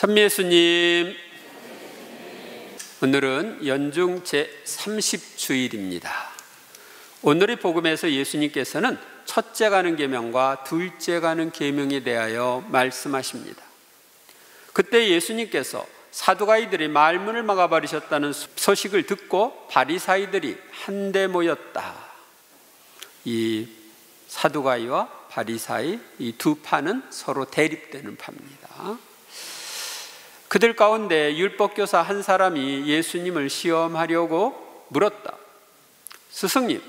찬미예수님, 오늘은 연중 제30주일입니다. 오늘의 복음에서 예수님께서는 첫째 가는 계명과 둘째 가는 계명에 대하여 말씀하십니다. 그때 예수님께서 사두가이들이 말문을 막아버리셨다는 소식을 듣고 바리사이들이 한데 모였다. 이 사두가이와 바리사이, 이 두 파는 서로 대립되는 파입니다. 그들 가운데 율법교사 한 사람이 예수님을 시험하려고 물었다. 스승님,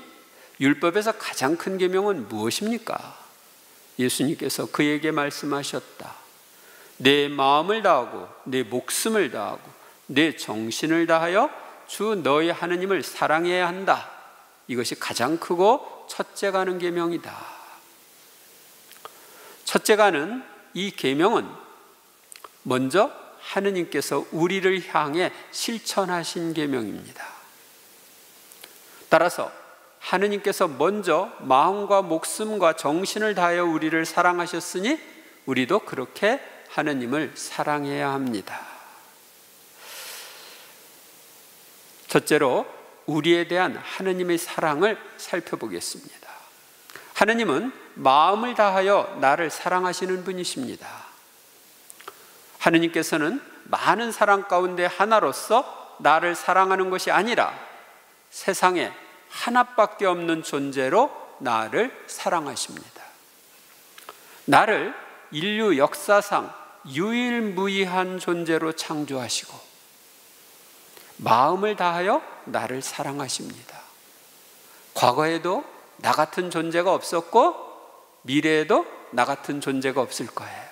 율법에서 가장 큰 계명은 무엇입니까? 예수님께서 그에게 말씀하셨다. 내 마음을 다하고 내 목숨을 다하고 내 정신을 다하여 주 너의 하느님을 사랑해야 한다. 이것이 가장 크고 첫째 가는 계명이다. 첫째 가는 이 계명은 먼저 하느님께서 우리를 향해 실천하신 계명입니다. 따라서 하느님께서 먼저 마음과 목숨과 정신을 다하여 우리를 사랑하셨으니 우리도 그렇게 하느님을 사랑해야 합니다. 첫째로 우리에 대한 하느님의 사랑을 살펴보겠습니다. 하느님은 마음을 다하여 나를 사랑하시는 분이십니다. 하느님께서는 많은 사랑 가운데 하나로서 나를 사랑하는 것이 아니라 세상에 하나밖에 없는 존재로 나를 사랑하십니다. 나를 인류 역사상 유일무이한 존재로 창조하시고 마음을 다하여 나를 사랑하십니다. 과거에도 나 같은 존재가 없었고 미래에도 나 같은 존재가 없을 거예요.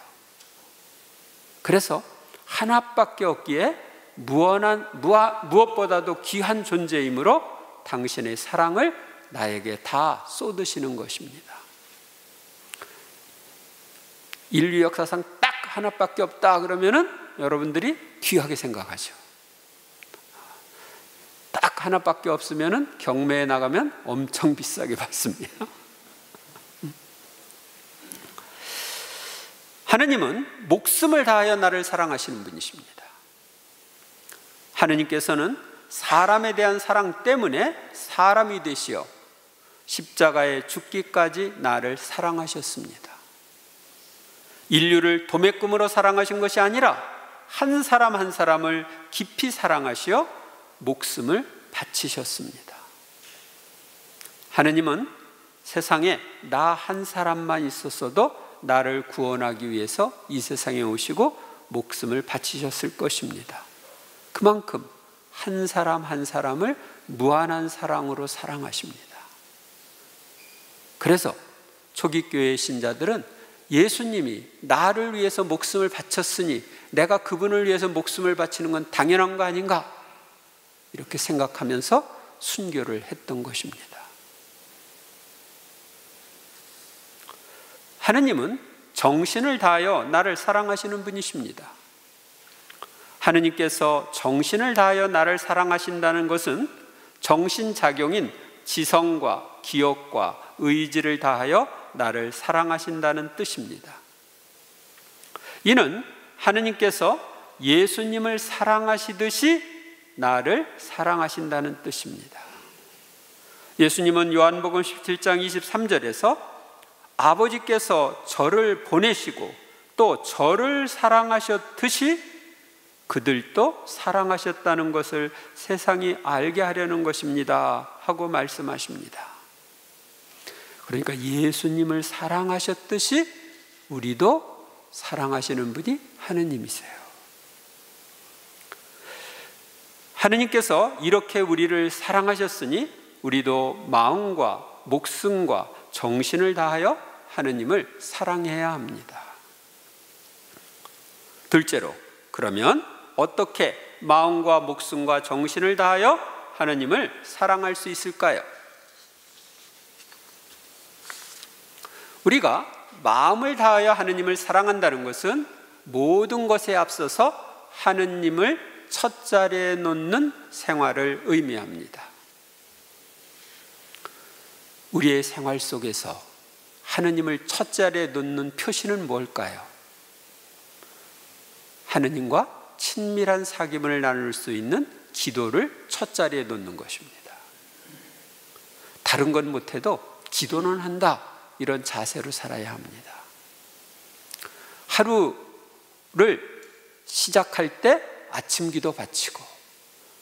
그래서 하나밖에 없기에 무엇보다도 귀한 존재이므로 당신의 사랑을 나에게 다 쏟으시는 것입니다. 인류 역사상 딱 하나밖에 없다 그러면은 여러분들이 귀하게 생각하죠. 딱 하나밖에 없으면은 경매에 나가면 엄청 비싸게 받습니다. 하느님은 목숨을 다하여 나를 사랑하시는 분이십니다. 하느님께서는 사람에 대한 사랑 때문에 사람이 되시어 십자가에 죽기까지 나를 사랑하셨습니다. 인류를 도매금으로 사랑하신 것이 아니라 한 사람 한 사람을 깊이 사랑하시어 목숨을 바치셨습니다. 하느님은 세상에 나 한 사람만 있었어도 나를 구원하기 위해서 이 세상에 오시고 목숨을 바치셨을 것입니다. 그만큼 한 사람 한 사람을 무한한 사랑으로 사랑하십니다. 그래서 초기 교회의 신자들은 예수님이 나를 위해서 목숨을 바쳤으니 내가 그분을 위해서 목숨을 바치는 건 당연한 거 아닌가? 이렇게 생각하면서 순교를 했던 것입니다. 하느님은 정신을 다하여 나를 사랑하시는 분이십니다. 하느님께서 정신을 다하여 나를 사랑하신다는 것은 정신작용인 지성과 기억과 의지를 다하여 나를 사랑하신다는 뜻입니다. 이는 하느님께서 예수님을 사랑하시듯이 나를 사랑하신다는 뜻입니다. 예수님은 요한복음 17장 23절에서 아버지께서 저를 보내시고 또 저를 사랑하셨듯이 그들도 사랑하셨다는 것을 세상이 알게 하려는 것입니다 하고 말씀하십니다. 그러니까 예수님을 사랑하셨듯이 우리도 사랑하시는 분이 하느님이세요. 하느님께서 이렇게 우리를 사랑하셨으니 우리도 마음과 목숨과 정신을 다하여 하느님을 사랑해야 합니다. 둘째로, 그러면 어떻게 마음과 목숨과 정신을 다하여 하느님을 사랑할 수 있을까요? 우리가 마음을 다하여 하느님을 사랑한다는 것은 모든 것에 앞서서 하느님을 첫 자리에 놓는 생활을 의미합니다. 우리의 생활 속에서 하느님을 첫 자리에 놓는 표시는 뭘까요? 하느님과 친밀한 사귐을 나눌 수 있는 기도를 첫 자리에 놓는 것입니다. 다른 건 못해도 기도는 한다, 이런 자세로 살아야 합니다. 하루를 시작할 때 아침 기도 바치고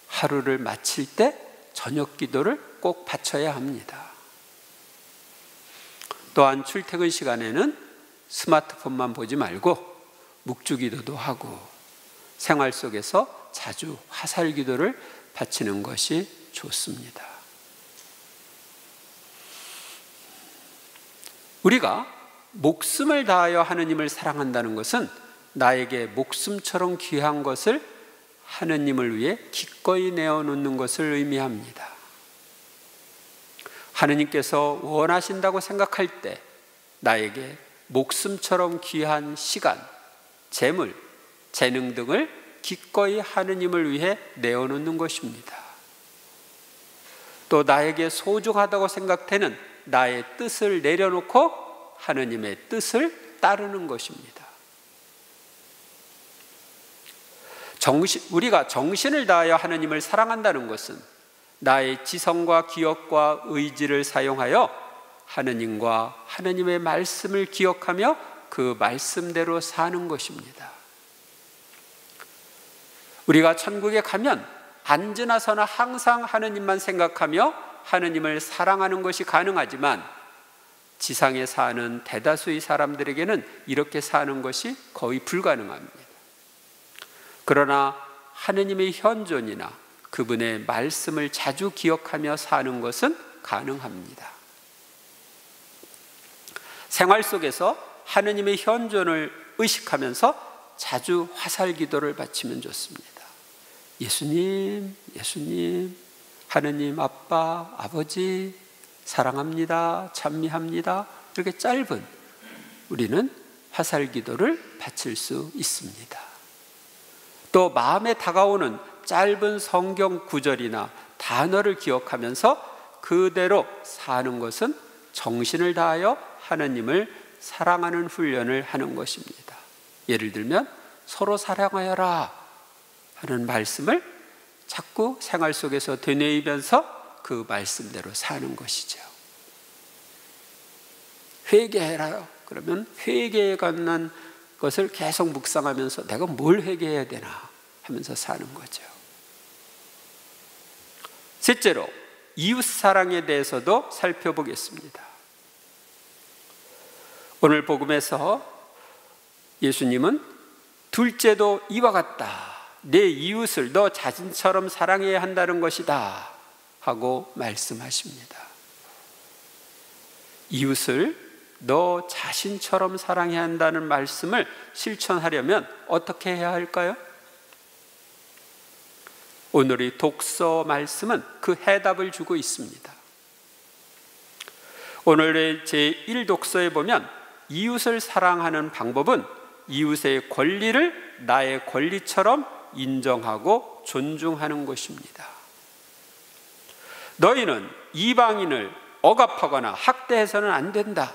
하루를 마칠 때 저녁 기도를 꼭 바쳐야 합니다. 또한 출퇴근 시간에는 스마트폰만 보지 말고 묵주 기도도 하고 생활 속에서 자주 화살 기도를 바치는 것이 좋습니다. 우리가 목숨을 다하여 하느님을 사랑한다는 것은 나에게 목숨처럼 귀한 것을 하느님을 위해 기꺼이 내어놓는 것을 의미합니다. 하느님께서 원하신다고 생각할 때 나에게 목숨처럼 귀한 시간, 재물, 재능 등을 기꺼이 하느님을 위해 내어놓는 것입니다. 또 나에게 소중하다고 생각되는 나의 뜻을 내려놓고 하느님의 뜻을 따르는 것입니다. 우리가 정신을 다하여 하느님을 사랑한다는 것은 나의 지성과 기억과 의지를 사용하여 하느님과 하느님의 말씀을 기억하며 그 말씀대로 사는 것입니다. 우리가 천국에 가면 앉으나 서나 항상 하느님만 생각하며 하느님을 사랑하는 것이 가능하지만 지상에 사는 대다수의 사람들에게는 이렇게 사는 것이 거의 불가능합니다. 그러나 하느님의 현존이나 그분의 말씀을 자주 기억하며 사는 것은 가능합니다. 생활 속에서 하느님의 현존을 의식하면서 자주 화살 기도를 바치면 좋습니다. 예수님, 예수님, 하느님 아빠, 아버지 사랑합니다, 찬미합니다. 이렇게 짧은 우리는 화살 기도를 바칠 수 있습니다. 또 마음에 다가오는 짧은 성경 구절이나 단어를 기억하면서 그대로 사는 것은 정신을 다하여 하느님을 사랑하는 훈련을 하는 것입니다. 예를 들면 서로 사랑하여라 하는 말씀을 자꾸 생활 속에서 되뇌이면서 그 말씀대로 사는 것이죠. 회개해라요. 그러면 회개에 관한 것을 계속 묵상하면서 내가 뭘 회개해야 되나 하면서 사는 거죠. 셋째로 이웃 사랑에 대해서도 살펴보겠습니다. 오늘 복음에서 예수님은 둘째도 이와 같다. 내 이웃을 너 자신처럼 사랑해야 한다는 것이다 하고 말씀하십니다. 이웃을 너 자신처럼 사랑해야 한다는 말씀을 실천하려면 어떻게 해야 할까요? 오늘의 독서 말씀은 그 해답을 주고 있습니다. 오늘의 제1독서에 보면 이웃을 사랑하는 방법은 이웃의 권리를 나의 권리처럼 인정하고 존중하는 것입니다. 너희는 이방인을 억압하거나 학대해서는 안 된다.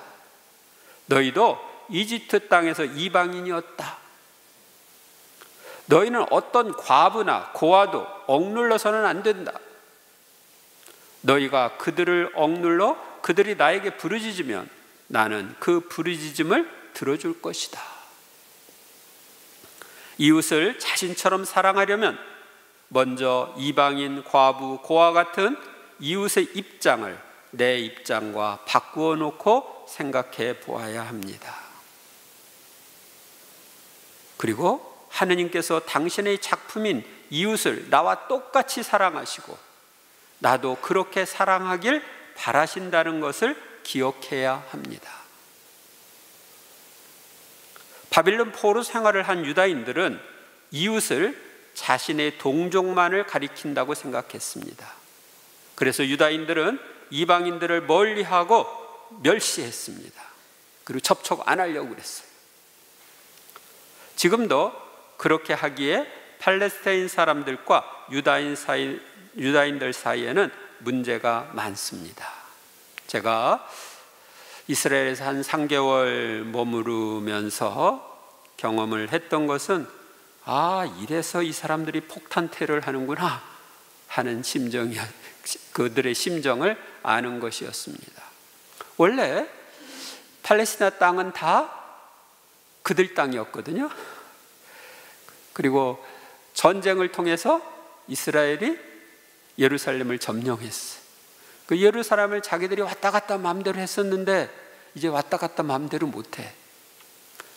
너희도 이집트 땅에서 이방인이었다. 너희는 어떤 과부나 고아도 억눌러서는 안 된다. 너희가 그들을 억눌러 그들이 나에게 부르짖으면 나는 그 부르짖음을 들어줄 것이다. 이웃을 자신처럼 사랑하려면 먼저 이방인, 과부, 고아 같은 이웃의 입장을 내 입장과 바꾸어 놓고 생각해 보아야 합니다. 그리고 하느님께서 당신의 작품인 이웃을 나와 똑같이 사랑하시고 나도 그렇게 사랑하길 바라신다는 것을 기억해야 합니다. 바빌론 포로 생활을 한 유다인들은 이웃을 자신의 동족만을 가리킨다고 생각했습니다. 그래서 유다인들은 이방인들을 멀리하고 멸시했습니다. 그리고 접촉 안 하려고 그랬어요. 지금도 그렇게 하기에 팔레스타인 사람들과 유다인들 사이에는 문제가 많습니다. 제가 이스라엘에서 한 3개월 머무르면서 경험을 했던 것은 이래서 이 사람들이 폭탄 테러를 하는구나 하는 그들의 심정을 아는 것이었습니다. 원래 팔레스티나 땅은 다 그들 땅이었거든요. 그리고 전쟁을 통해서 이스라엘이 예루살렘을 점령했어요. 그 예루살렘을 자기들이 왔다 갔다 마음대로 했었는데 이제 왔다 갔다 마음대로 못해.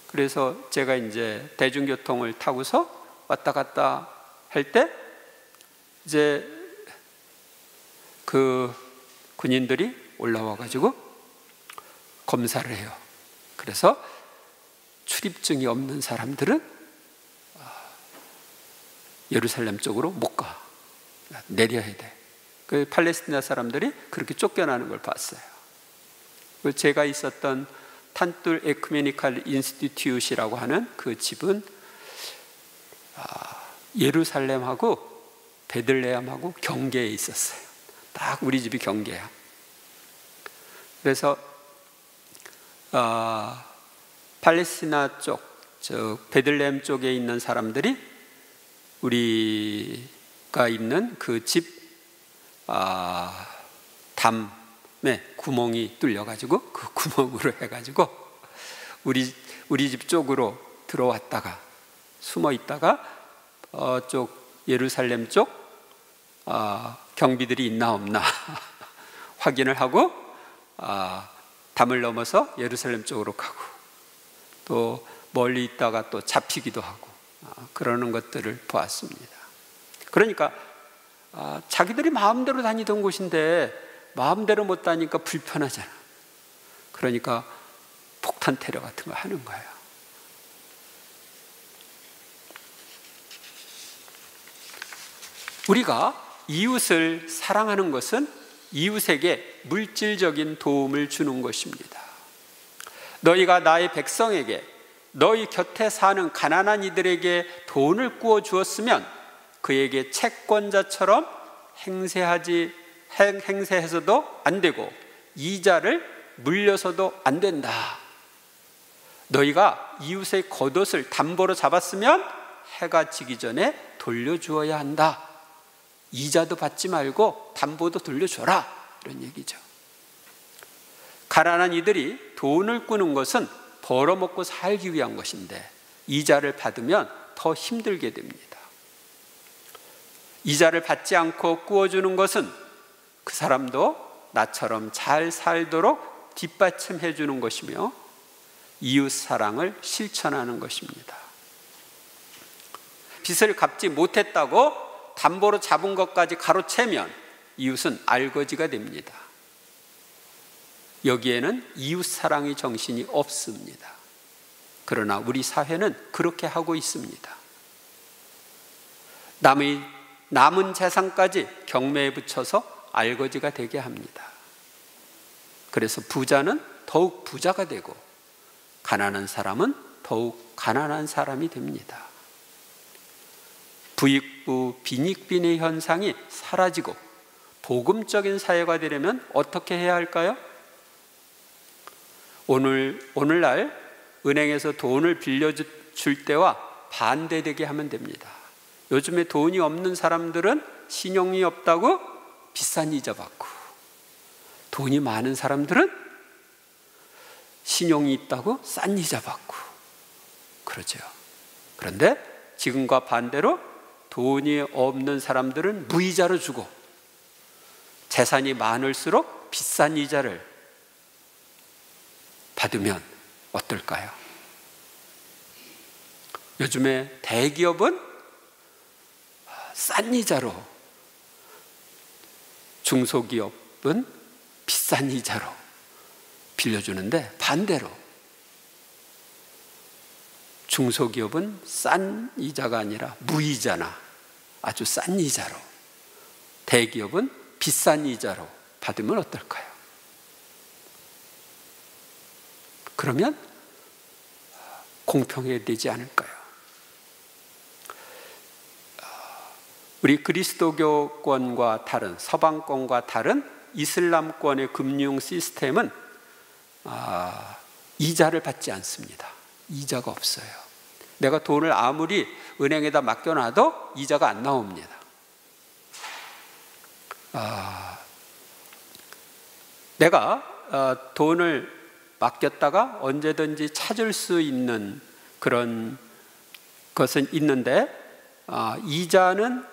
그래서 제가 이제 대중교통을 타고서 왔다 갔다 할 때 이제 그 군인들이 올라와 가지고 검사를 해요. 그래서 출입증이 없는 사람들은 예루살렘 쪽으로 못 가. 내려야 돼. 그 팔레스티나 사람들이 그렇게 쫓겨나는 걸 봤어요. 제가 있었던 탄툴 에큐메니칼 인스티튜트라고 하는 그 집은 예루살렘하고 베들레헴하고 경계에 있었어요. 딱 우리 집이 경계야. 그래서 팔레스티나 쪽, 베들레헴 쪽에 있는 사람들이 우리가 있는 그 집 담에 구멍이 뚫려가지고 그 구멍으로 해가지고 우리 집 쪽으로 들어왔다가 숨어 있다가 쪽 예루살렘 쪽 경비들이 있나 없나 확인을 하고 담을 넘어서 예루살렘 쪽으로 가고 또 멀리 있다가 또 잡히기도 하고 그러는 것들을 보았습니다. 그러니까 자기들이 마음대로 다니던 곳인데 마음대로 못 다니니까 불편하잖아. 그러니까 폭탄 테러 같은 거 하는 거예요. 우리가 이웃을 사랑하는 것은 이웃에게 물질적인 도움을 주는 것입니다. 너희가 나의 백성에게 너희 곁에 사는 가난한 이들에게 돈을 구워 주었으면 그에게 채권자처럼 행세해서도 안 되고 이자를 물려서도 안 된다. 너희가 이웃의 겉옷을 담보로 잡았으면 해가 지기 전에 돌려주어야 한다. 이자도 받지 말고 담보도 돌려줘라. 이런 얘기죠. 가난한 이들이 돈을 꾸는 것은 벌어먹고 살기 위한 것인데 이자를 받으면 더 힘들게 됩니다. 이자를 받지 않고 꾸어주는 것은 그 사람도 나처럼 잘 살도록 뒷받침해 주는 것이며 이웃 사랑을 실천하는 것입니다. 빚을 갚지 못했다고 담보로 잡은 것까지 가로채면 이웃은 알거지가 됩니다. 여기에는 이웃 사랑의 정신이 없습니다. 그러나 우리 사회는 그렇게 하고 있습니다. 남은 재산까지 경매에 붙여서 알거지가 되게 합니다. 그래서 부자는 더욱 부자가 되고 가난한 사람은 더욱 가난한 사람이 됩니다. 부익부 빈익빈의 현상이 사라지고 복음적인 사회가 되려면 어떻게 해야 할까요? 오늘날 은행에서 돈을 빌려줄 때와 반대되게 하면 됩니다. 요즘에 돈이 없는 사람들은 신용이 없다고 비싼 이자 받고, 돈이 많은 사람들은 신용이 있다고 싼 이자 받고 그러죠. 그런데 지금과 반대로 돈이 없는 사람들은 무이자로 주고 재산이 많을수록 비싼 이자를 받으면 어떨까요? 요즘에 대기업은 싼 이자로, 중소기업은 비싼 이자로 빌려주는데 반대로 중소기업은 싼 이자가 아니라 무이자나 아주 싼 이자로, 대기업은 비싼 이자로 받으면 어떨까요? 그러면 공평해야 되지 않을까요? 우리 그리스도교권과 다른, 서방권과 다른 이슬람권의 금융 시스템은 이자를 받지 않습니다. 이자가 없어요. 내가 돈을 아무리 은행에다 맡겨놔도 이자가 안 나옵니다. 내가 돈을 맡겼다가 언제든지 찾을 수 있는 그런 것은 있는데, 이자는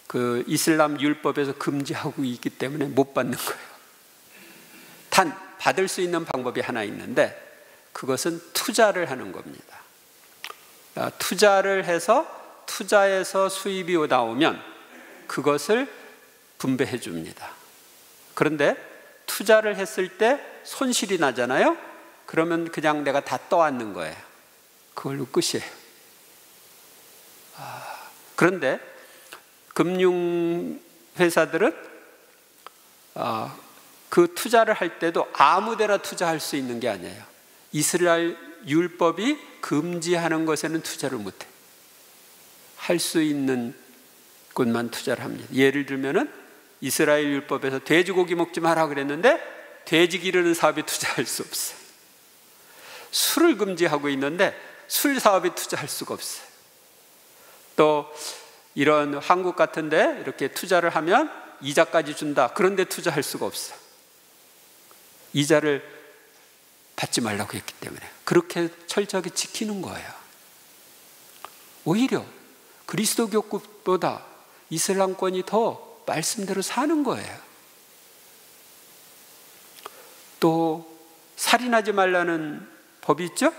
그 이슬람 율법에서 금지하고 있기 때문에 못 받는 거예요. 단 받을 수 있는 방법이 하나 있는데, 그것은 투자를 하는 겁니다. 투자를 해서 투자에서 수입이 나오면 그것을 분배해 줍니다. 그런데 투자를 했을 때 손실이 나잖아요. 그러면 그냥 내가 다 떠안는 거예요. 그걸로 끝이에요. 그런데 금융회사들은 그 투자를 할 때도 아무데나 투자할 수 있는 게 아니에요. 이스라엘 율법이 금지하는 것에는 투자를 못해. 할 수 있는 곳만 투자를 합니다. 예를 들면은 이스라엘 율법에서 돼지고기 먹지 마라 그랬는데 돼지 기르는 사업에 투자할 수 없어요. 술을 금지하고 있는데 술 사업에 투자할 수가 없어요. 또 이런 한국 같은데 이렇게 투자를 하면 이자까지 준다. 그런데 투자할 수가 없어요. 이자를 받지 말라고 했기 때문에 그렇게 철저하게 지키는 거예요. 오히려 그리스도교보다 이슬람권이 더 말씀대로 사는 거예요. 또 살인하지 말라는 법이 있죠?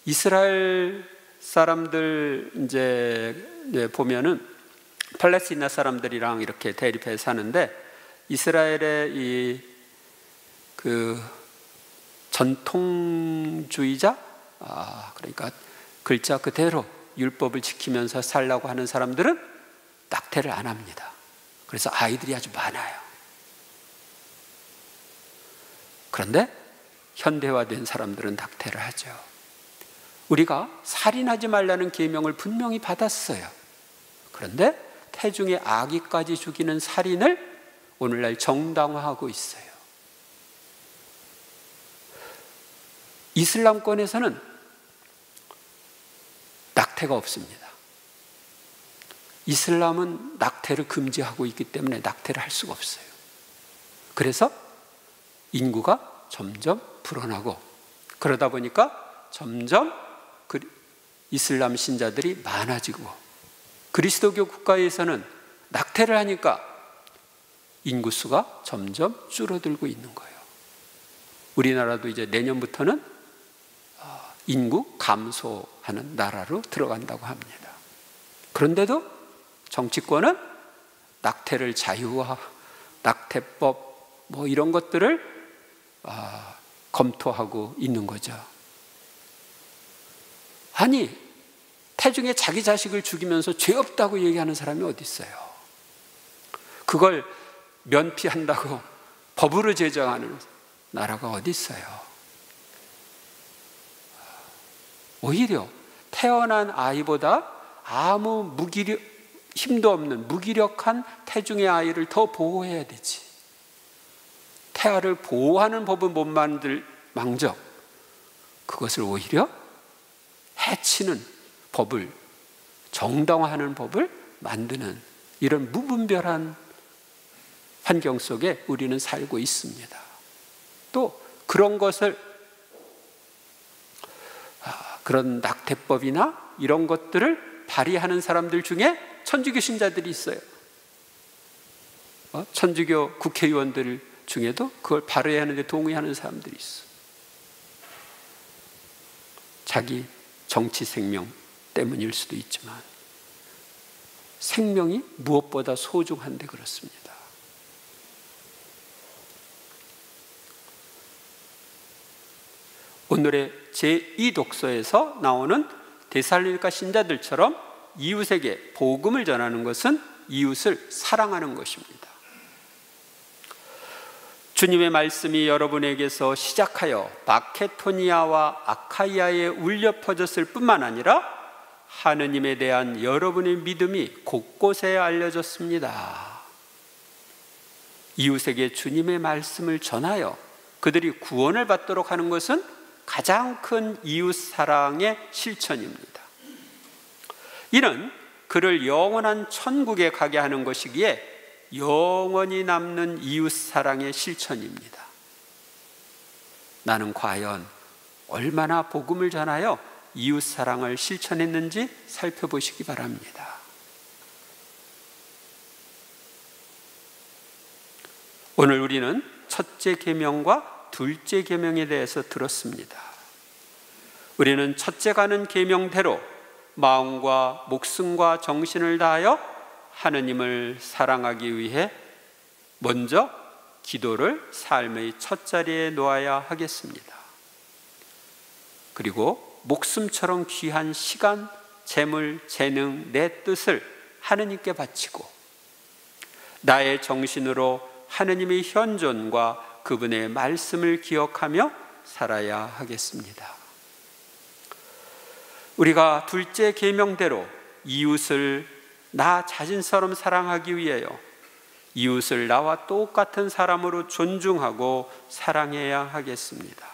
이스라엘 사람들 이제 보면은 팔레스티나 사람들이랑 이렇게 대립해 사는데, 이스라엘의 이 그 전통주의자, 그러니까 글자 그대로 율법을 지키면서 살라고 하는 사람들은 낙태를 안 합니다. 그래서 아이들이 아주 많아요. 그런데 현대화된 사람들은 낙태를 하죠. 우리가 살인하지 말라는 계명을 분명히 받았어요. 그런데 태중의 아기까지 죽이는 살인을 오늘날 정당화하고 있어요. 이슬람권에서는 낙태가 없습니다. 이슬람은 낙태를 금지하고 있기 때문에 낙태를 할 수가 없어요. 그래서 인구가 점점 불어나고, 그러다 보니까 점점 이슬람 신자들이 많아지고, 그리스도교 국가에서는 낙태를 하니까 인구수가 점점 줄어들고 있는 거예요. 우리나라도 이제 내년부터는 인구 감소하는 나라로 들어간다고 합니다. 그런데도 정치권은 낙태를 자유화, 낙태법 뭐 이런 것들을 검토하고 있는 거죠. 아니, 태중에 자기 자식을 죽이면서 죄 없다고 얘기하는 사람이 어디 있어요? 그걸 면피한다고 법으로 제정하는 나라가 어디 있어요? 오히려 태어난 아이보다 아무 힘도 없는 무기력한 태중의 아이를 더 보호해야 되지. 태아를 보호하는 법은 못 만들 망정, 그것을 오히려 해치는 법을, 정당화하는 법을 만드는 이런 무분별한 환경 속에 우리는 살고 있습니다. 또 그런 것을, 그런 낙태법이나 이런 것들을 발의하는 사람들 중에 천주교 신자들이 있어요. 천주교 국회의원들 중에도 그걸 발의하는 데 동의하는 사람들이 있어. 자기 정치 생명 때문일 수도 있지만 생명이 무엇보다 소중한데 그렇습니다. 오늘의 제2 독서에서 나오는 데살로니가 신자들처럼 이웃에게 복음을 전하는 것은 이웃을 사랑하는 것입니다. 주님의 말씀이 여러분에게서 시작하여 마케도니아와 아카이아에 울려 퍼졌을 뿐만 아니라 하느님에 대한 여러분의 믿음이 곳곳에 알려졌습니다. 이웃에게 주님의 말씀을 전하여 그들이 구원을 받도록 하는 것은 가장 큰 이웃 사랑의 실천입니다. 이는 그를 영원한 천국에 가게 하는 것이기에 영원히 남는 이웃 사랑의 실천입니다. 나는 과연 얼마나 복음을 전하여 이웃 사랑을 실천했는지 살펴보시기 바랍니다. 오늘 우리는 첫째 계명과 둘째 계명에 대해서 들었습니다. 우리는 첫째가는 계명대로 마음과 목숨과 정신을 다하여 하느님을 사랑하기 위해 먼저 기도를 삶의 첫 자리에 놓아야 하겠습니다. 그리고 목숨처럼 귀한 시간, 재물, 재능, 내 뜻을 하느님께 바치고 나의 정신으로 하느님의 현존과 그분의 말씀을 기억하며 살아야 하겠습니다. 우리가 둘째 계명대로 이웃을 나 자신처럼 사랑하기 위하여 이웃을 나와 똑같은 사람으로 존중하고 사랑해야 하겠습니다.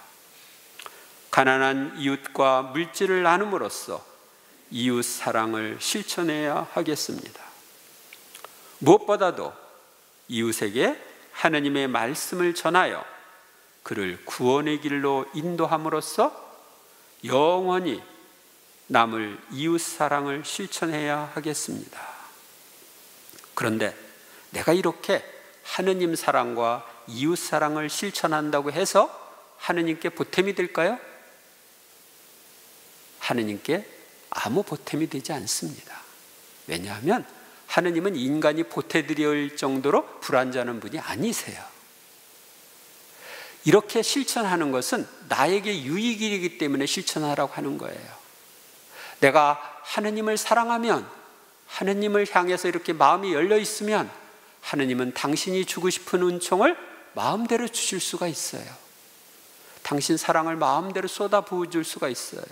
가난한 이웃과 물질을 나눔으로써 이웃 사랑을 실천해야 하겠습니다. 무엇보다도 이웃에게 하느님의 말씀을 전하여 그를 구원의 길로 인도함으로써 영원히 남을 이웃 사랑을 실천해야 하겠습니다. 그런데 내가 이렇게 하느님 사랑과 이웃 사랑을 실천한다고 해서 하느님께 보탬이 될까요? 하느님께 아무 보탬이 되지 않습니다. 왜냐하면 하느님은 인간이 보태드릴 정도로 불완전한 분이 아니세요. 이렇게 실천하는 것은 나에게 유익이기 때문에 실천하라고 하는 거예요. 내가 하느님을 사랑하면, 하느님을 향해서 이렇게 마음이 열려 있으면 하느님은 당신이 주고 싶은 은총을 마음대로 주실 수가 있어요. 당신 사랑을 마음대로 쏟아 부어줄 수가 있어요.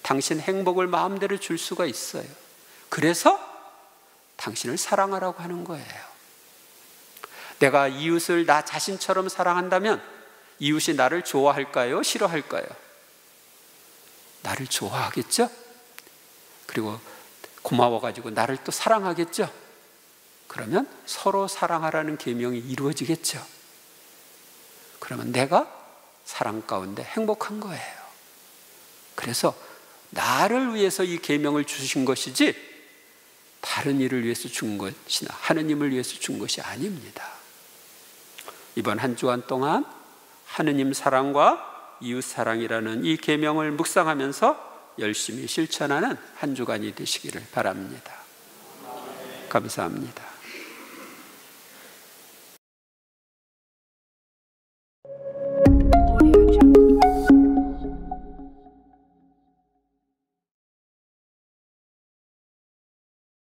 당신 행복을 마음대로 줄 수가 있어요. 그래서 당신을 사랑하라고 하는 거예요. 내가 이웃을 나 자신처럼 사랑한다면 이웃이 나를 좋아할까요? 싫어할까요? 나를 좋아하겠죠? 그리고 고마워가지고 나를 또 사랑하겠죠? 그러면 서로 사랑하라는 계명이 이루어지겠죠? 그러면 내가 사랑 가운데 행복한 거예요. 그래서 나를 위해서 이 계명을 주신 것이지 다른 일을 위해서 준 것이나 하느님을 위해서 준 것이 아닙니다. 이번 한 주간 동안 하느님 사랑과 이웃 사랑이라는 이 계명을 묵상하면서 열심히 실천하는 한 주간이 되시기를 바랍니다. 감사합니다.